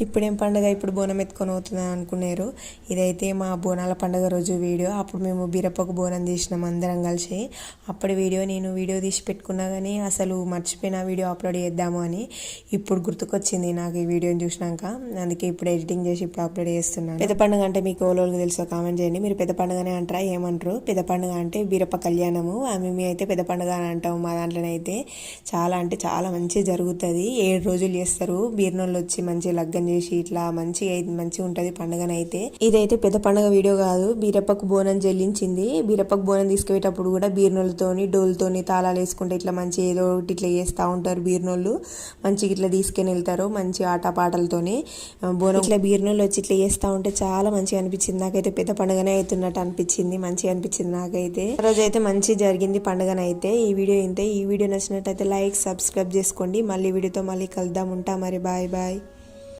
ఇప్పుడేం పండుగ ఇప్పుడు బోనం ఎత్తుకొని అవుతుందని అనుకున్నారు. ఇదైతే మా బోనాల పండుగ రోజు వీడియో. అప్పుడు మేము బీరప్పకు బోనం తీసినాం అందరం కలిసి. అప్పటి వీడియో నేను వీడియో తీసి పెట్టుకున్నా కానీ అసలు మర్చిపోయిన వీడియో అప్లోడ్ చేద్దాము అని ఇప్పుడు గుర్తుకొచ్చింది నాకు ఈ వీడియోని చూసినాక. అందుకే ఇప్పుడు ఎడిటింగ్ చేసి ఇప్పుడు అప్లోడ్ చేస్తున్నాను. పెద్ద పండుగ అంటే మీకు ఓలోళ్ళకి తెలుసో కామెంట్ చేయండి. మీరు పెద్ద పండుగనే అంటారా ఏమంటారు? పెద్ద పండుగ అంటే బీరప్ప కళ్యాణము. మేము అయితే పెద్ద పండుగ అని అంటాము. మా దాంట్లోనైతే చాలా అంటే చాలా మంచిగా జరుగుతుంది. 7 రోజులు చేస్తారు. బీర్నోళ్ళు వచ్చి మంచిగా లగ్గం చేసి ఇట్లా మంచిగా ఉంటుంది పండుగనైతే. ఇదైతే పెద్ద పండుగ వీడియో కాదు. బీరప్పకు బోనం చెల్లించింది. బీరప్పకు బోనం తీసుకుపోయేటప్పుడు కూడా బీర్నోళ్ళతోని డోల్తోని తాళాలు వేసుకుంటే ఇట్లా మంచి ఏదో ఒకటి ఇట్లా చేస్తూ ఉంటారు. బీర్నోళ్ళు మంచిగా ఇట్లా తీసుకుని వెళ్తారు మంచి ఆటపాటలతోని. బోనం ఇట్లా బీర్నోళ్ళు వచ్చి ఇట్లా చేస్తూ ఉంటే చాలా మంచిగా అనిపించింది. నాకైతే పెద్ద పండుగనే అవుతున్నట్టు అనిపించింది. మంచిగా అనిపించింది నాకైతే. రోజు అయితే మంచిగా జరిగింది పండుగనైతే. ఈ వీడియో ఇంతే. ఈ వీడియో నచ్చినట్టయితే లైక్ సబ్స్క్రైబ్ చేసుకోండి. మళ్ళీ వీడియోతో మళ్ళీ కలుద్దాం. ఉంటా మరి. Bye bye.